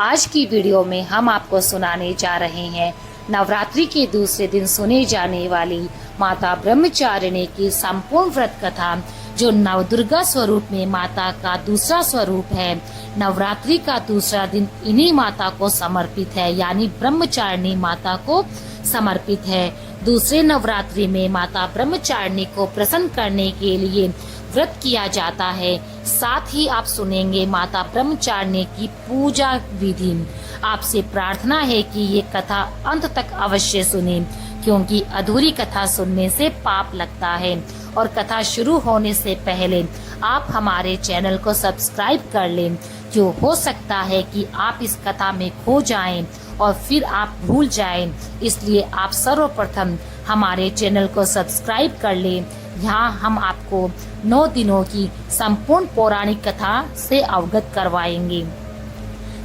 आज की वीडियो में हम आपको सुनाने जा रहे हैं नवरात्रि के दूसरे दिन सुने जाने वाली माता ब्रह्मचारिणी की संपूर्ण व्रत कथा, जो नवदुर्गा स्वरूप में माता का दूसरा स्वरूप है। नवरात्रि का दूसरा दिन इन्हीं माता को समर्पित है, यानी ब्रह्मचारिणी माता को समर्पित है। दूसरे नवरात्रि में माता ब्रह्मचारिणी को प्रसन्न करने के लिए व्रत किया जाता है। साथ ही आप सुनेंगे माता ब्रह्मचारिणी की पूजा विधि। आपसे प्रार्थना है कि ये कथा अंत तक अवश्य सुने, क्योंकि अधूरी कथा सुनने से पाप लगता है। और कथा शुरू होने से पहले आप हमारे चैनल को सब्सक्राइब कर लें, क्यों हो सकता है कि आप इस कथा में खो जाएं और फिर आप भूल जाएं। इसलिए आप सर्वप्रथम हमारे चैनल को सब्सक्राइब कर लें। यहाँ हम आपको 9 दिनों की संपूर्ण पौराणिक कथा से अवगत करवाएंगे।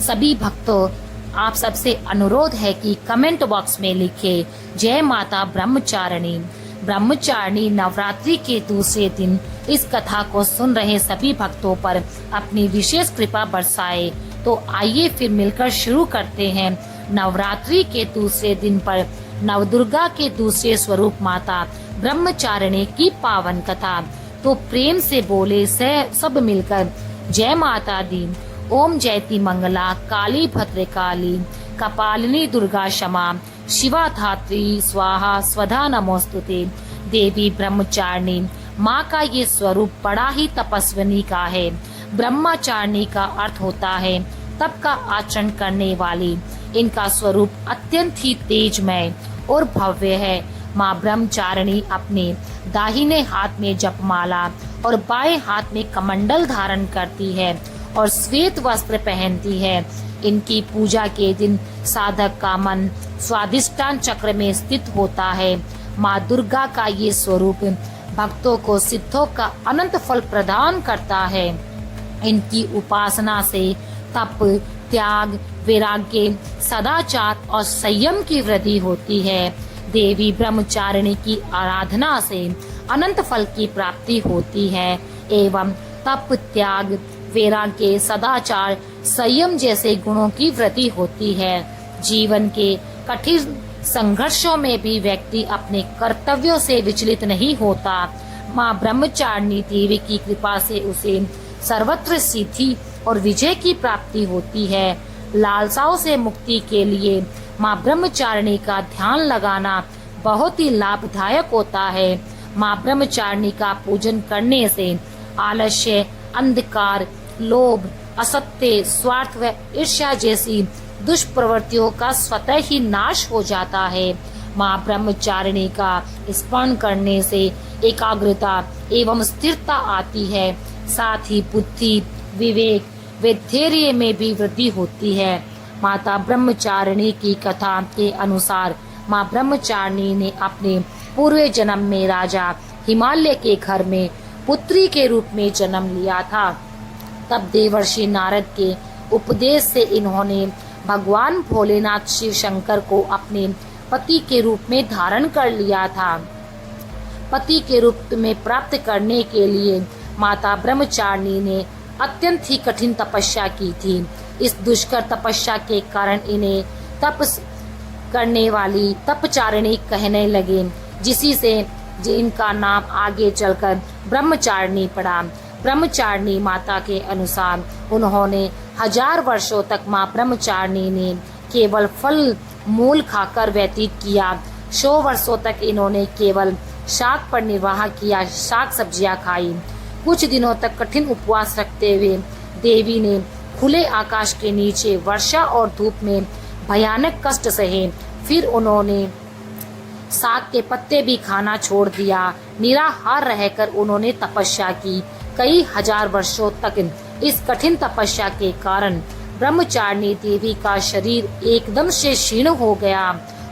सभी भक्तों, आप सबसे अनुरोध है कि कमेंट बॉक्स में लिखें जय माता ब्रह्मचारिणी। ब्रह्मचारिणी नवरात्रि के दूसरे दिन इस कथा को सुन रहे सभी भक्तों पर अपनी विशेष कृपा बरसाए। तो आइए फिर मिलकर शुरू करते हैं नवरात्रि के दूसरे दिन पर नवदुर्गा के दूसरे स्वरूप माता ब्रह्मचारिणी की पावन कथा। तो प्रेम से बोले से सब मिलकर जय माता दी। ओम जयति मंगला काली भद्रकाली कपालिनी दुर्गा क्षमा शिवा धात्री स्वाहा स्वधा नमोस्तुते। देवी ब्रह्मचारिणी माँ का ये स्वरूप बड़ा ही तपस्विनी का है। ब्रह्मचारिणी का अर्थ होता है तप का आचरण करने वाली। इनका स्वरूप अत्यंत ही तेजमय और भव्य है। माँ ब्रह्मचारिणी अपने दाहिने हाथ में जपमाला और बाएं हाथ में कमंडल धारण करती है और श्वेत वस्त्र पहनती है। इनकी पूजा के दिन साधक का मन स्वाधिष्ठान चक्र में स्थित होता है। माँ दुर्गा का ये स्वरूप भक्तों को सिद्धों का अनंत फल प्रदान करता है। इनकी उपासना से तप, त्याग, वैराग्य, सदाचार और संयम की वृद्धि होती है। देवी ब्रह्मचारिणी की आराधना से अनंत फल की प्राप्ति होती है एवं तप, त्याग, वैराग्य, सदाचार, संयम जैसे गुणों की वृद्धि होती है। जीवन के कठिन संघर्षों में भी व्यक्ति अपने कर्तव्यों से विचलित नहीं होता। माँ ब्रह्मचारिणी देवी की कृपा से उसे सर्वत्र सिद्धि और विजय की प्राप्ति होती है। लालसाओं से मुक्ति के लिए माँ ब्रह्मचारिणी का ध्यान लगाना बहुत ही लाभदायक होता है। माँ ब्रह्मचारिणी का पूजन करने से आलस्य, अंधकार, लोभ, असत्य, स्वार्थ व ईर्ष्या जैसी दुष्प्रवृत्तियों का स्वतः ही नाश हो जाता है। माँ ब्रह्मचारिणी का स्मरण करने से एकाग्रता एवं स्थिरता आती है। साथ ही बुद्धि, विवेक व धैर्य में भी वृद्धि होती है। माता ब्रह्मचारिणी की कथा के अनुसार माँ ब्रह्मचारिणी ने अपने पूर्व जन्म में राजा हिमालय के घर में पुत्री के रूप में जन्म लिया था। तब देवर्षि नारद के उपदेश से इन्होंने भगवान भोलेनाथ शिव शंकर को अपने पति के रूप में धारण कर लिया था। पति के रूप में प्राप्त करने के लिए माता ब्रह्मचारिणी ने अत्यंत ही कठिन तपस्या की थी। इस दुष्कर तपस्या के कारण इन्हें तप करने वाली तपचारिणी कहने लगे, जिसी से इनका नाम आगे चलकर ब्रह्मचारिणी पड़ा। ब्रह्मचारिणी माता के अनुसार उन्होंने 1000 वर्षों तक माँ ब्रह्मचारिणी ने केवल फल मूल खाकर व्यतीत किया। 100 वर्षों तक इन्होंने केवल शाक पर निर्वाह किया, शाक सब्जियां खाई। कुछ दिनों तक कठिन उपवास रखते हुए देवी ने खुले आकाश के नीचे वर्षा और धूप में भयानक कष्ट सहे। फिर उन्होंने साग के पत्ते भी खाना छोड़ दिया। निराहार रहकर उन्होंने तपस्या की कई 1000 वर्षों तक। इस कठिन तपस्या के कारण ब्रह्मचारिणी देवी का शरीर एकदम से क्षीण हो गया।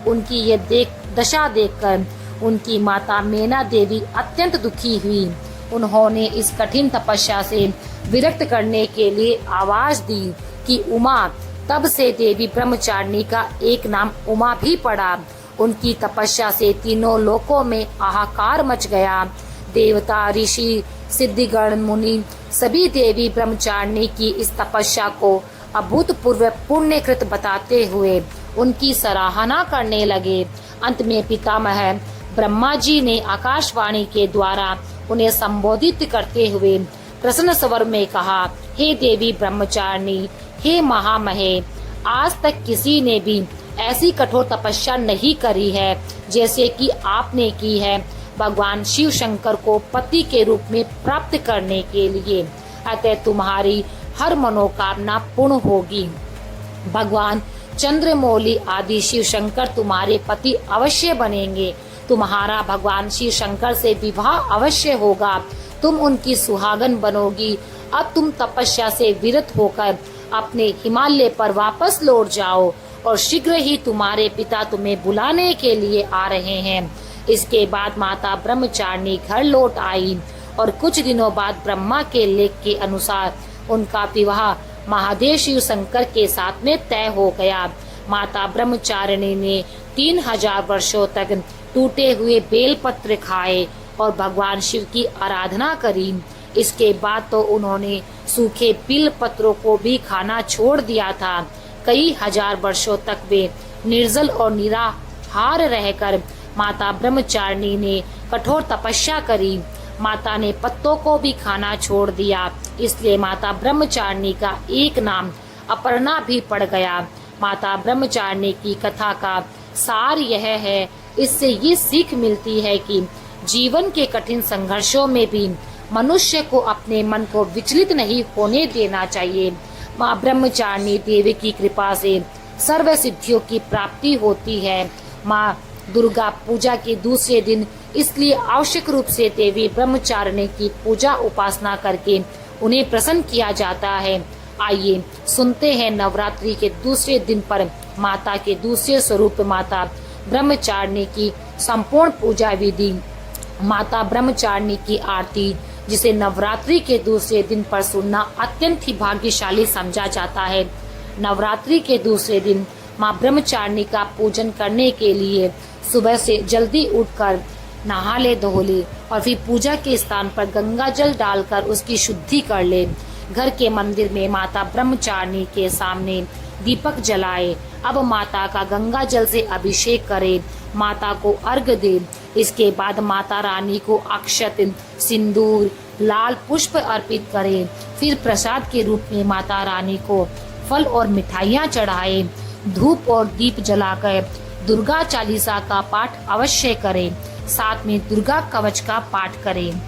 उनकी ये दशा देखकर उनकी माता मेना देवी अत्यंत दुखी हुई। उन्होंने इस कठिन तपस्या से विरक्त करने के लिए आवाज दी कि उमा। तब से देवी ब्रह्मचारिणी का एक नाम उमा भी पड़ा। उनकी तपस्या से तीनों लोकों में हाहाकार मच गया। देवता, ऋषि, सिद्धिगण, मुनि सभी देवी ब्रह्मचारिणी की इस तपस्या को अभूतपूर्व पुण्यकृत बताते हुए उनकी सराहना करने लगे। अंत में पितामह ब्रह्मा जी ने आकाशवाणी के द्वारा उन्हें संबोधित करते हुए प्रसन्न स्वर में कहा, हे देवी ब्रह्मचारिणी, हे महामहे, आज तक किसी ने भी ऐसी कठोर तपस्या नहीं करी है जैसे कि आपने की है भगवान शिव शंकर को पति के रूप में प्राप्त करने के लिए। अतः तुम्हारी हर मनोकामना पूर्ण होगी। भगवान चंद्रमौली आदि शिव शंकर तुम्हारे पति अवश्य बनेंगे। तुम्हारा भगवान शिव शंकर से विवाह अवश्य होगा। तुम उनकी सुहागन बनोगी। अब तुम तपस्या से विरत होकर अपने हिमालय पर वापस लौट जाओ और शीघ्र ही तुम्हारे पिता तुम्हें बुलाने के लिए आ रहे हैं। इसके बाद माता ब्रह्मचारिणी घर लौट आई और कुछ दिनों बाद ब्रह्मा के लेख के अनुसार उनका विवाह महादेव शिव शंकर के साथ में तय हो गया। माता ब्रह्मचारिणी ने 3000 वर्षों तक टूटे हुए बेलपत्र खाए और भगवान शिव की आराधना करी। इसके बाद तो उन्होंने सूखे बिल पत्रों को भी खाना छोड़ दिया था। कई हजार वर्षों तक वे निर्जल और निराहार रहकर माता ब्रह्मचारिणी ने कठोर तपस्या करी। माता ने पत्तों को भी खाना छोड़ दिया, इसलिए माता ब्रह्मचारिणी का एक नाम अपर्णा भी पड़ गया। माता ब्रह्मचारिणी की कथा का सार यह है, इससे ये सीख मिलती है कि जीवन के कठिन संघर्षों में भी मनुष्य को अपने मन को विचलित नहीं होने देना चाहिए। माँ ब्रह्मचारिणी देवी की कृपा से सर्व सिद्धियों की प्राप्ति होती है। माँ दुर्गा पूजा के दूसरे दिन इसलिए आवश्यक रूप से देवी ब्रह्मचारिणी की पूजा उपासना करके उन्हें प्रसन्न किया जाता है। आइए सुनते हैं नवरात्रि के दूसरे दिन पर माता के दूसरे स्वरूप माता ब्रह्मचारिणी की संपूर्ण पूजा विधि। माता ब्रह्मचारिणी की आरती, जिसे नवरात्रि के दूसरे दिन पर सुनना अत्यंत ही भाग्यशाली समझा जाता है। नवरात्रि के दूसरे दिन माँ ब्रह्मचारिणी का पूजन करने के लिए सुबह से जल्दी उठकर नहा ले धो ले और फिर पूजा के स्थान पर गंगा जल डालकर उसकी शुद्धि कर ले। घर के मंदिर में माता ब्रह्मचारिणी के सामने दीपक जलाए। अब माता का गंगा जल से अभिषेक करे, माता को अर्घ्य दे। इसके बाद माता रानी को अक्षत, सिंदूर, लाल पुष्प अर्पित करे। फिर प्रसाद के रूप में माता रानी को फल और मिठाइयाँ चढ़ाए। धूप और दीप जलाकर दुर्गा चालीसा का पाठ अवश्य करें। साथ में दुर्गा कवच का पाठ करें।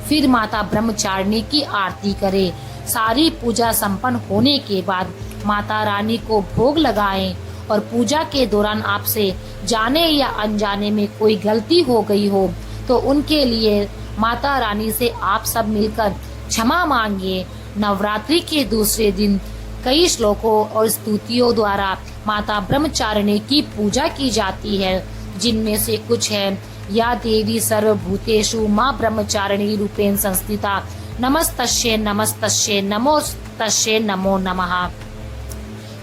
फिर माता ब्रह्मचारिणी की आरती करें। सारी पूजा संपन्न होने के बाद माता रानी को भोग लगाएं और पूजा के दौरान आपसे जाने या अनजाने में कोई गलती हो गई हो तो उनके लिए माता रानी से आप सब मिलकर क्षमा मांगिए। नवरात्रि के दूसरे दिन कई श्लोकों और स्तुतियों द्वारा माता ब्रह्मचारिणी की पूजा की जाती है, जिनमें से कुछ है, या देवी सर्वभूतेषु माँ ब्रह्मचारिणी रूपेण संस्थिता, नमस्तस्यै नमस्तस्यै नमोस्तस्यै नमो नमः।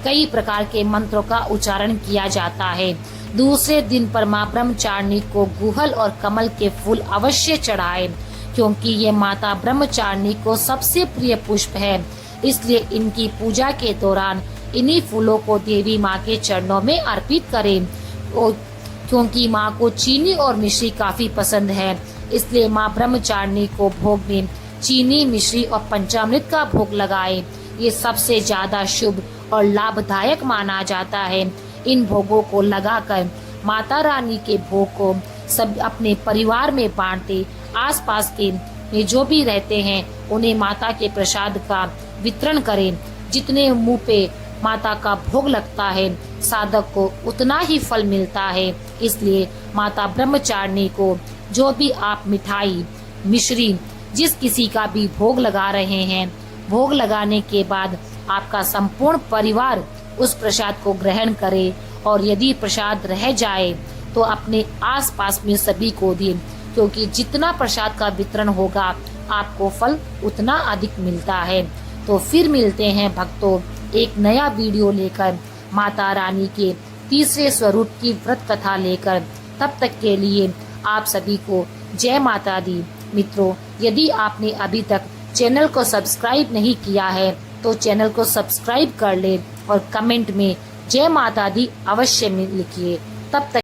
कई प्रकार के मंत्रों का उच्चारण किया जाता है। दूसरे दिन पर माँ ब्रह्मचारिणी को गुहल और कमल के फूल अवश्य चढ़ाए, क्योंकि ये माता ब्रह्मचारिणी को सबसे प्रिय पुष्प है। इसलिए इनकी पूजा के दौरान इन्हीं फूलों को देवी माँ के चरणों में अर्पित करें। क्योंकि माँ को चीनी और मिश्री काफी पसंद है, इसलिए माँ ब्रह्मचारिणी को भोग में चीनी, मिश्री और पंचामृत का भोग लगाए। ये सबसे ज्यादा शुभ और लाभदायक माना जाता है। इन भोगों को लगाकर माता रानी के भोग को सब अपने परिवार में बांटते। आसपास के में जो भी रहते हैं उन्हें माता के प्रसाद का वितरण करें। जितने मुंह पे माता का भोग लगता है, साधक को उतना ही फल मिलता है। इसलिए माता ब्रह्मचारिणी को जो भी आप मिठाई, मिश्री, जिस किसी का भी भोग लगा रहे हैं, भोग लगाने के बाद आपका संपूर्ण परिवार उस प्रसाद को ग्रहण करे और यदि प्रसाद रह जाए तो अपने आसपास में सभी को दें, क्योंकि जितना प्रसाद का वितरण होगा आपको फल उतना अधिक मिलता है। तो फिर मिलते हैं भक्तों एक नया वीडियो लेकर, माता रानी के तीसरे स्वरूप की व्रत कथा लेकर। तब तक के लिए आप सभी को जय माता दी। मित्रों, यदि आपने अभी तक चैनल को सब्सक्राइब नहीं किया है तो चैनल को सब्सक्राइब कर ले और कमेंट में जय माता दी अवश्य लिखिए। तब तक